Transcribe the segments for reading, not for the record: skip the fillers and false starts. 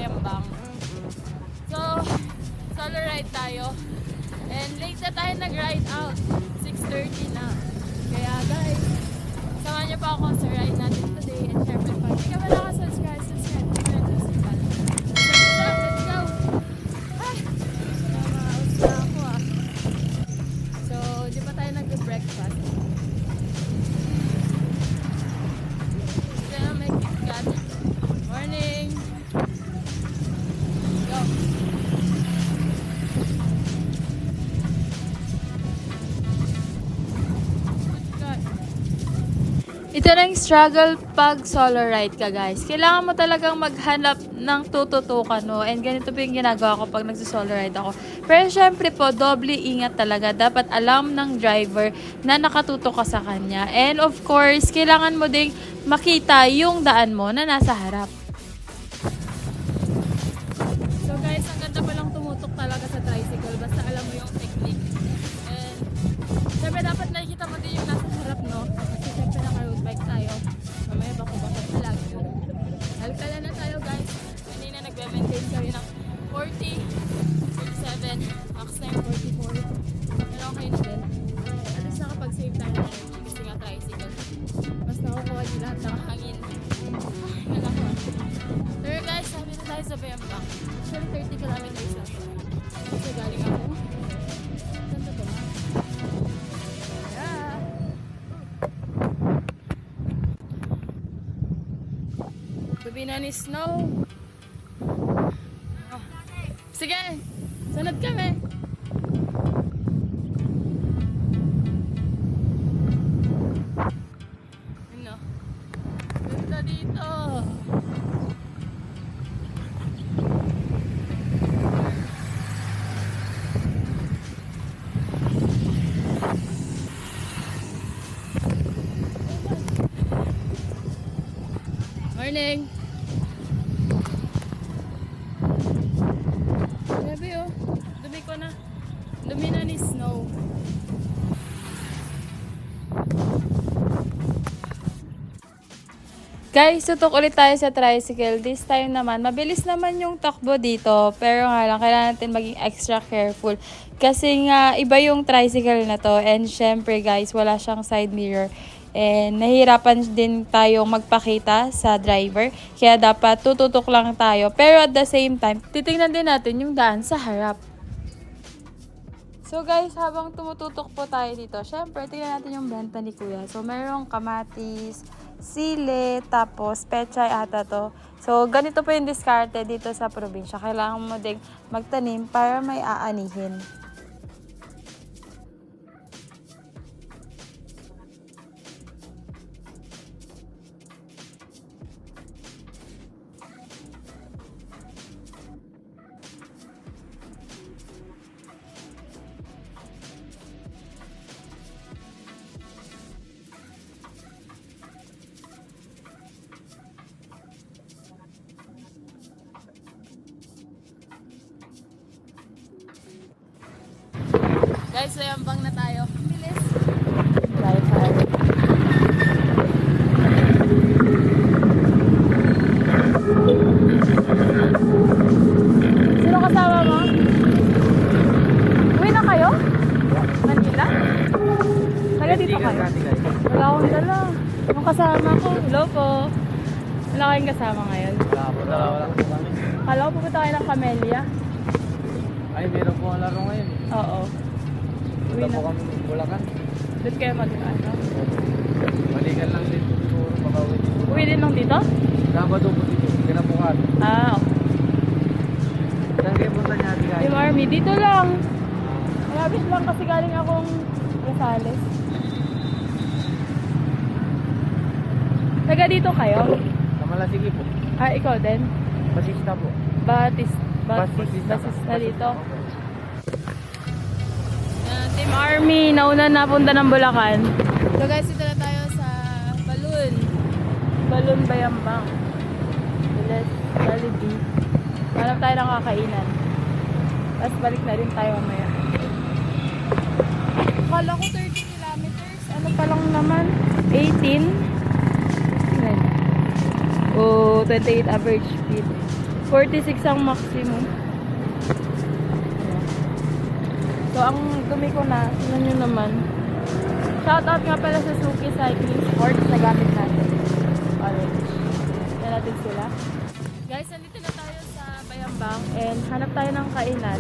Bayambang. So, solo ride tayo. And late na tayo nag-ride out. 6:30 na. Kaya guys, samahan niyo pa ako sa ride natin today. And syempre pag hindi ka ba nakasubscribe, subscribe to my YouTube channel. Let's go! Ay! Namaos na ako ah. So, di pa tayo nag-breakfast. Kaya may KitKat. Morning! Go! Ito na yung struggle pag solo ride ka guys. Kailangan mo talagang maghanap ng tututukan mo. And ganito po yung ginagawa ko pag nagsisolo ride ako. Pero syempre po, doble ingat talaga. Dapat alam ng driver na nakatutok ka sa kanya. And of course, kailangan mo ding makita yung daan mo na nasa harap. So guys, ang ganda palang tumutok talaga sa tricycle. Basta alam mo yung technique. And syempre dapat nakikita mo din yung nasa harap, no? Kasi syempre naka-road bike tayo. Mamaya bako-bako talag. Halkala na tayo guys. Kanina nagbe-maintain kami ng 40, 47, max na yung 44. Pero okay na din. At least nakapag-save tayo ng energy kasi nga tricycle. Mas nakukuha din lahat ng hangin. Ay, nalakuha. Pero guys, sabi na tayo sa Bayambang. Actually 30 kilometers lang. Kasi galing ako. Ganda to ha? Yeah. Gabi na ni Snow. Oh. Sige, sunod kami. Ano? Ganda dito. Morning. Grabe oh. Dumi ko na. Dumi na ni Snow. Guys, tutok ulit tayo sa tricycle. This time naman, mabilis naman yung takbo dito. Pero nga lang, kailangan natin maging extra careful. Kasi nga, iba yung tricycle na to. And syempre guys, wala siyang side mirror. And nahihirapan din tayong magpakita sa driver. Kaya dapat tututok lang tayo. Pero at the same time, titingnan din natin yung daan sa harap. So guys, habang tumututok po tayo dito, syempre, tingnan natin yung benta ni Kuya. So merong kamatis, sili, tapos pechay ata to. So ganito po yung diskarte dito sa probinsya. Kailangan mo ding magtanim para may aanihin. Guys, Bayambang na tayo. Bilis. Bye-bye. Sino kasama mo? Uwi na kayo? Manila? Taga dito kayo? Wala akong dala. Yung kasama ko. Hello po. Wala kayong kasama ngayon? Wala po kami. Kala ko pupunta kayo ng Camellia. Ay, meron po ang laro ngayon. Oo. Uwi Wala na. po kami ng Bulacan. Doon kayo mag-ano? Balikan lang din siguro makauwi dito. Uwi din lang dito? Sabado po dito. Kinabukan. Ah, okay. Saan kayo punta niya, Ate Kai? Team Army, dito lang. Malapit lang kasi galing akong Rosales. Taga dito kayo? Sa Malasigi po. Ah, ikaw din? Basista po. Basista dito. Team Army, nauna napunta ng Bulacan. So guys, dito na tayo sa Balloon Bayambang. Let's Jollibee. Hanap tayo ng kakainan. Tapos balik na rin tayo mamaya. Akala ko 30 kilometers. Ano pa lang naman? 18? Oh, 28 average speed. 46 ang maximum. So, ang dumi ko na, tignan nyo naman. Shoutout nga pala sa Suki Cycling Sports na gamit natin. Orange. Yan natin sila. Guys, nandito na tayo sa Bayambang and hanap tayo ng kainan.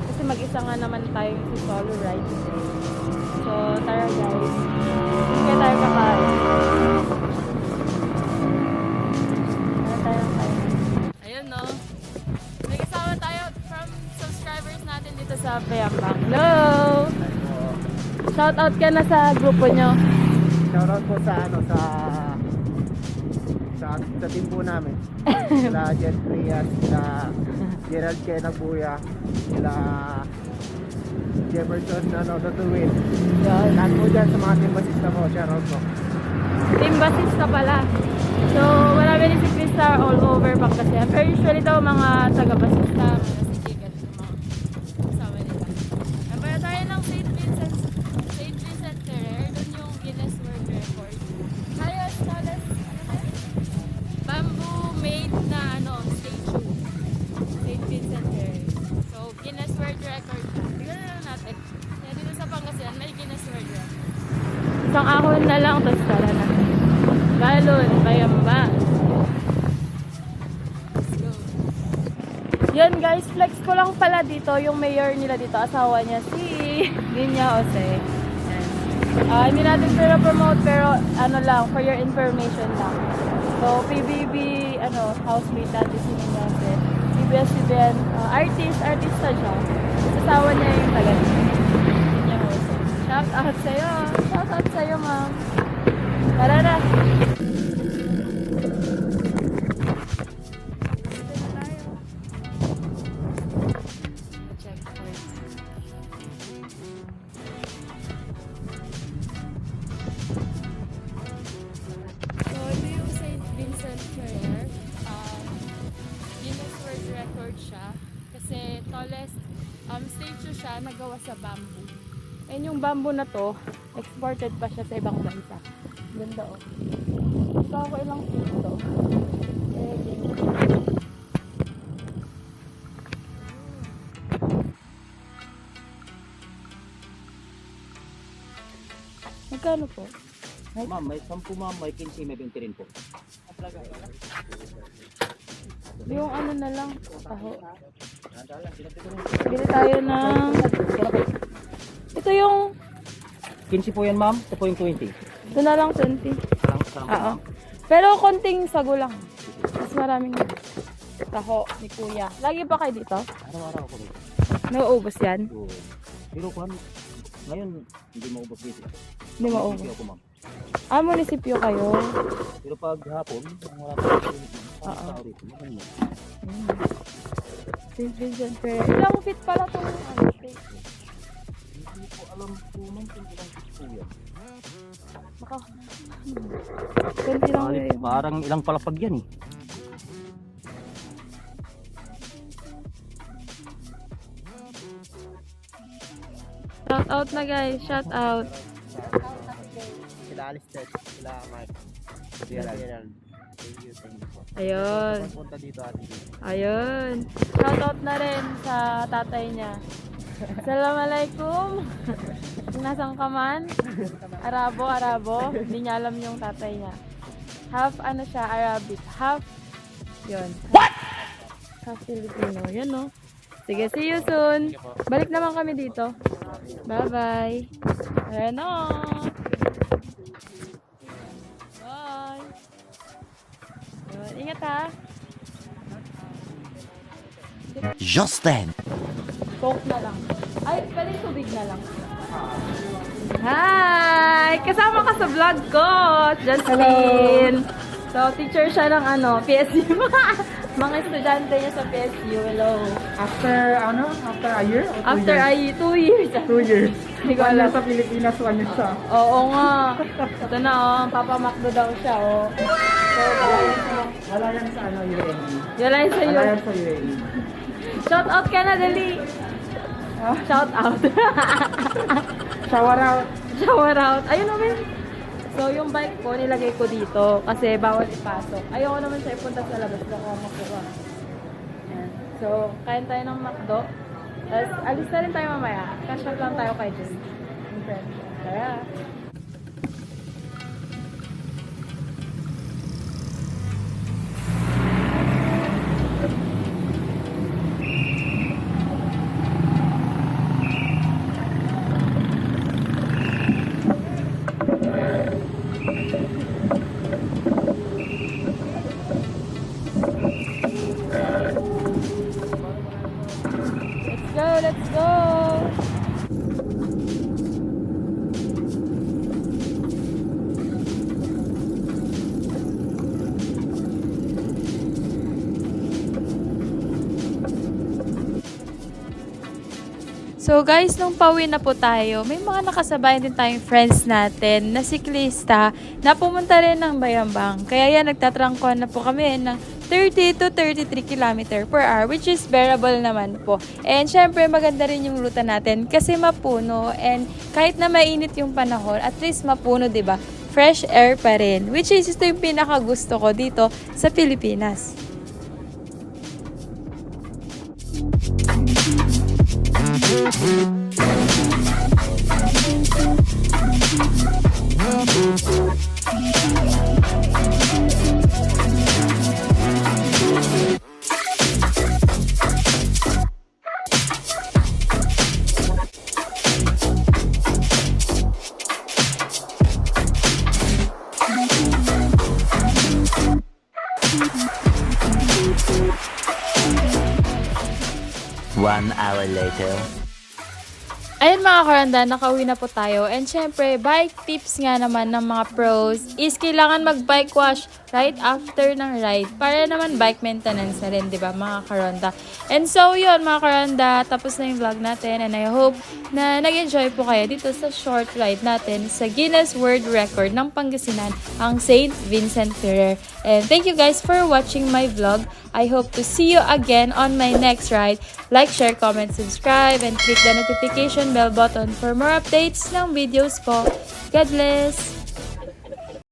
Kasi mag-isa nga naman tayo si solo ride today. So, tara guys. Hindi tayo kakain. Hanap tayo ng kainan. Ayun no. May kasama tayo from subscribers natin dito sa Bayambang. Hello! Shoutout ka na sa grupo nyo. Shoutout po sa sa team po namin. Sila Jet Trias, sila Gerald Kenabuya, sila Jefferson Tutuwin. Yan. Lahat po dyan sa mga team basista ko. Shoutout po. Team basis ka pala. So, marami rin si Krista all over Pangasinan. Pero usually daw mga taga-basista, mga si Jigan, yung mga kasama nila. Napaya tayo ng St. Vincent Ferrer, dun yung Guinness World Record. Highest, tallest, bamboo made na statue. St. Vincent Ferrer. So, Guinness World Record siya. Tignan na lang natin. Kaya dito sa Pangasinan, may Guinness World Record. Isang ahon na lang, tapos tara na. Galon, Bayambang. Let's go. Yun guys, flex ko lang pala dito, yung mayor nila dito, asawa niya si Linya Jose. Yan. Hindi natin promote pero ano lang, for your information lang. So, PBB, housemate natin si Linya Jose. CBS-CBN, artista siya. Asawa niya yung taga Linya Jose. Shout out sa'yo. Shout out sa'yo, ma'am. Tara na. Tallest statue siya, nagawa sa bamboo. And yung bamboo na to, exported pa siya sa ibang bansa. Ganda oh. Ito ako ilang feet to. Magkano po? Ma'am, may 10 ma'am, may 15, may 20 rin po. Yung na lang, taho. Bili tayo ng... Ito yung... 15 po yan ma'am, ito po yung 20. Ito na lang 20. Oo. Pero konting sago lang. Mas maraming taho ni kuya. Lagi pa kayo dito? Araw-araw ko rin. Nauubos yan? So, pero kung ngayon, hindi maubos dito. Hindi maubos. Munisipyo ako ma'am. Munisipyo kayo? Pero pag hapon, wala pa rin tao rito. Maganda. St. Vincent Ferrer. Ilang feet pala itong state? Hindi ko alam po ma'am kung ilang feet po yan. Baka... 20 lang yun. Parang ilang palapag yan eh. Shout out na guys, shout out. Sila Alistair, sila Mike. Gerald. Thank you po. Ayun. Punta dito ate. Ayun. Shout out na rin sa tatay niya. Assalamualaikum. Nasaan ka man? Arabo. Hindi niya alam yung tatay niya. Half siya, Arabic. Half, yun. What? Half Filipino. Yun no. Sige, see you soon. Balik naman kami dito. Bye-bye. Ayan o. Bye. Yun, ingat ha. Just then. Coke na lang. Ay, pwede tubig na lang. Hi! Kasama ka sa vlog ko, Justin. So, teacher siya ng PSU. Mga estudyante niya sa PSU. Hello. After a year? After 2 years. 2 years. Hindi ko alam. Sa Pilipinas, 1 year siya. Oo nga. Ito na Papa Macdo daw siya So, Wala yan sa UAE. wala yun sa'yo. Wala yan sa UAE. Shout out ka na, Dali. Shout out. Shower out. Shower out. Ayun naman. So, yung bike ko, nilagay ko dito kasi bawal ipasok. Ayoko naman siya ipunta sa labas. Baka makuha. Ayan. So, kain tayo ng McDo. Tapos, alis na rin tayo mamaya. Cash out lang tayo kay Justin. Okay. Tara. Let's go! So guys, nung pauwi na po tayo, may mga nakasabayan din tayong friends natin na siklista na pumunta rin ng Bayambang. Kaya yan, nagtatrangkuhan na po kami ng 30 to 33 km per hour, which is bearable naman po. And syempre, maganda rin yung ruta natin kasi mapuno, and kahit na mainit yung panahon, at least mapuno, 'di ba? Fresh air pa rin, which is ito yung pinakagusto ko dito sa Pilipinas. One hour later. Ayun mga karanda, nakauwi na po tayo. And syempre, bike tips nga naman ng mga pros is kailangan mag-bike wash right after ng ride para naman bike maintenance na rin, di ba mga karanda? And so yun mga karanda, tapos na yung vlog natin, and I hope na nag-enjoy po kayo dito sa short ride natin sa Guinness World Record ng Pangasinan, ang St. Vincent Ferrer. And thank you guys for watching my vlog. I hope to see you again on my next ride. Like, share, comment, subscribe, and click the notification bell button for more updates ng videos ko. God bless!